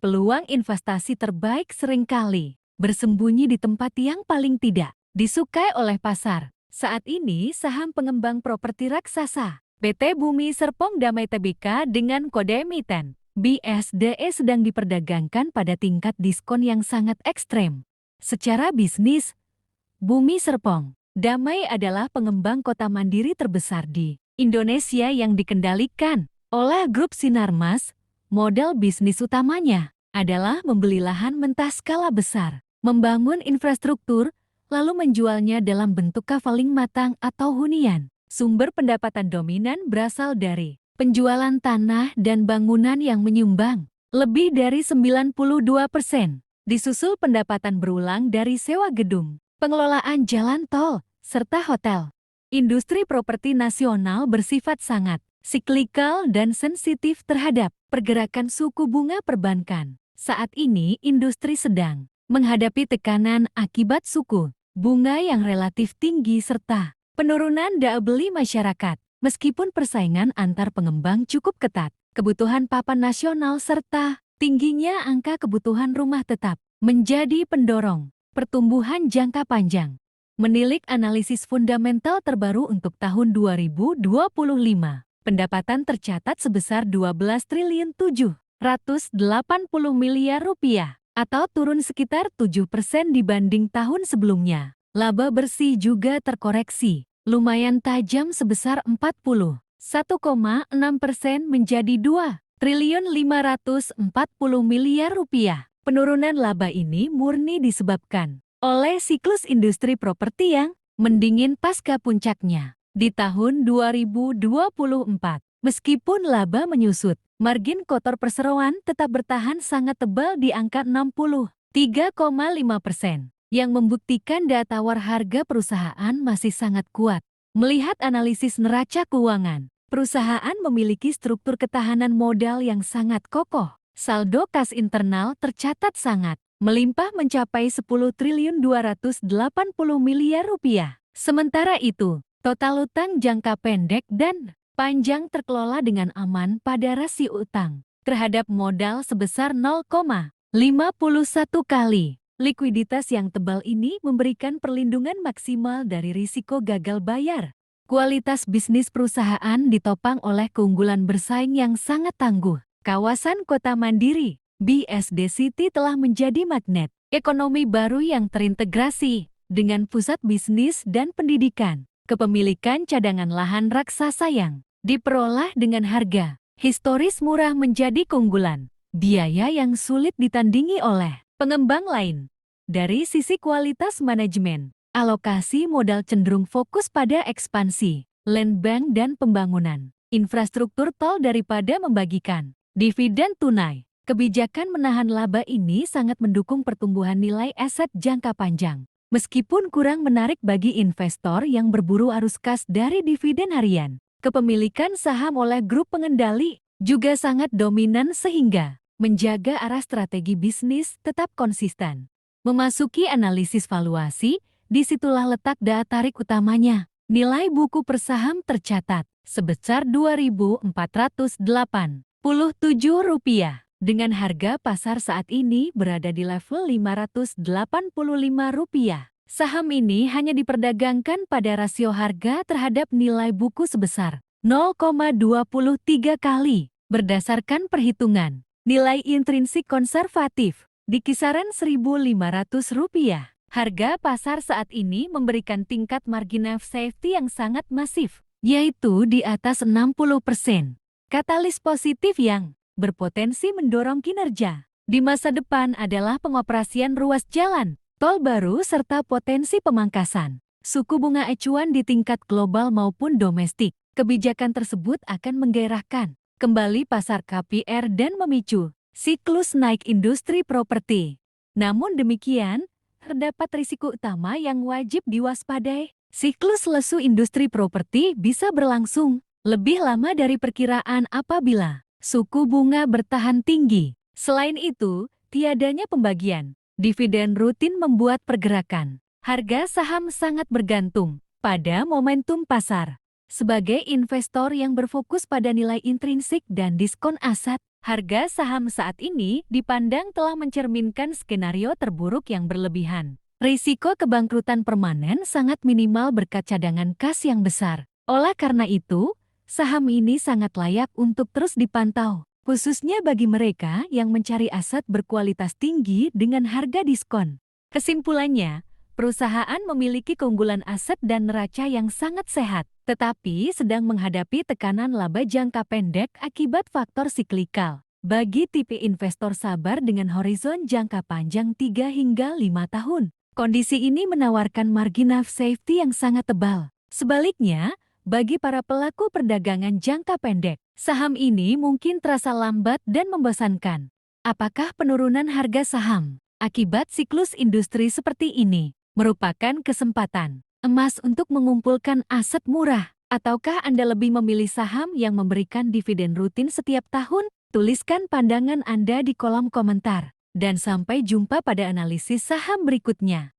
Peluang investasi terbaik seringkali bersembunyi di tempat yang paling tidak disukai oleh pasar. Saat ini saham pengembang properti raksasa PT Bumi Serpong Damai Tbk dengan kode emiten BSDE sedang diperdagangkan pada tingkat diskon yang sangat ekstrem. Secara bisnis, Bumi Serpong Damai adalah pengembang kota mandiri terbesar di Indonesia yang dikendalikan oleh grup Sinarmas. Model bisnis utamanya adalah membeli lahan mentah skala besar, membangun infrastruktur, lalu menjualnya dalam bentuk kavaling matang atau hunian. Sumber pendapatan dominan berasal dari penjualan tanah dan bangunan yang menyumbang lebih dari 92%. Disusul pendapatan berulang dari sewa gedung, pengelolaan jalan tol, serta hotel. Industri properti nasional bersifat sangat siklikal dan sensitif terhadap pergerakan suku bunga perbankan. Saat ini industri sedang menghadapi tekanan akibat suku bunga yang relatif tinggi serta penurunan daya beli masyarakat. Meskipun persaingan antar pengembang cukup ketat, kebutuhan papan nasional serta tingginya angka kebutuhan rumah tetap menjadi pendorong pertumbuhan jangka panjang. Menilik analisis fundamental terbaru untuk tahun 2025. Pendapatan tercatat sebesar 12 triliun 780 miliar rupiah atau turun sekitar 7% dibanding tahun sebelumnya. Laba bersih juga terkoreksi lumayan tajam sebesar 41,6% menjadi 2 triliun 540 miliar rupiah. Penurunan laba ini murni disebabkan oleh siklus industri properti yang mendingin pasca puncaknya di tahun 2024. Meskipun laba menyusut, margin kotor perseroan tetap bertahan sangat tebal di angka 63,5%, yang membuktikan daya tawar harga perusahaan masih sangat kuat. Melihat analisis neraca keuangan, perusahaan memiliki struktur ketahanan modal yang sangat kokoh. Saldo kas internal tercatat sangat melimpah mencapai 10 triliun 280 miliar rupiah. Sementara itu, total utang jangka pendek dan panjang terkelola dengan aman pada rasio utang terhadap modal sebesar 0,51 kali. Likuiditas yang tebal ini memberikan perlindungan maksimal dari risiko gagal bayar. Kualitas bisnis perusahaan ditopang oleh keunggulan bersaing yang sangat tangguh. Kawasan kota mandiri, BSD City telah menjadi magnet ekonomi baru yang terintegrasi dengan pusat bisnis dan pendidikan. Kepemilikan cadangan lahan raksasa yang diperoleh dengan harga historis murah menjadi keunggulan. Biaya yang sulit ditandingi oleh pengembang lain. Dari sisi kualitas manajemen, alokasi modal cenderung fokus pada ekspansi, land bank dan pembangunan infrastruktur tol daripada membagikan dividen tunai. Kebijakan menahan laba ini sangat mendukung pertumbuhan nilai aset jangka panjang. Meskipun kurang menarik bagi investor yang berburu arus kas dari dividen harian, kepemilikan saham oleh grup pengendali juga sangat dominan sehingga menjaga arah strategi bisnis tetap konsisten. Memasuki analisis valuasi, disitulah letak daya tarik utamanya. Nilai buku per saham tercatat sebesar Rp2.487 dengan harga pasar saat ini berada di level Rp585. Saham ini hanya diperdagangkan pada rasio harga terhadap nilai buku sebesar 0,23 kali. Berdasarkan perhitungan, nilai intrinsik konservatif di kisaran Rp1.500. Harga pasar saat ini memberikan tingkat margin of safety yang sangat masif, yaitu di atas 60%. Katalis positif yang berpotensi mendorong kinerja di masa depan adalah pengoperasian ruas jalan, tol baru serta potensi pemangkasan suku bunga acuan di tingkat global maupun domestik. Kebijakan tersebut akan menggairahkan kembali pasar KPR dan memicu siklus naik industri properti. Namun demikian, terdapat risiko utama yang wajib diwaspadai. Siklus lesu industri properti bisa berlangsung lebih lama dari perkiraan apabila suku bunga bertahan tinggi. Selain itu, tiadanya pembagian dividen rutin membuat pergerakan harga saham sangat bergantung pada momentum pasar. Sebagai investor yang berfokus pada nilai intrinsik dan diskon aset, Harga saham saat ini dipandang telah mencerminkan skenario terburuk yang berlebihan. Risiko kebangkrutan permanen sangat minimal berkat cadangan kas yang besar. Oleh karena itu, saham ini sangat layak untuk terus dipantau, khususnya bagi mereka yang mencari aset berkualitas tinggi dengan harga diskon. Kesimpulannya, perusahaan memiliki keunggulan aset dan neraca yang sangat sehat, tetapi sedang menghadapi tekanan laba jangka pendek akibat faktor siklikal. Bagi tipe investor sabar dengan horizon jangka panjang 3 hingga 5 tahun, kondisi ini menawarkan margin of safety yang sangat tebal. Sebaliknya, bagi para pelaku perdagangan jangka pendek, saham ini mungkin terasa lambat dan membosankan. Apakah penurunan harga saham akibat siklus industri seperti ini merupakan kesempatan emas untuk mengumpulkan aset murah? Ataukah Anda lebih memilih saham yang memberikan dividen rutin setiap tahun? Tuliskan pandangan Anda di kolom komentar. Dan sampai jumpa pada analisis saham berikutnya.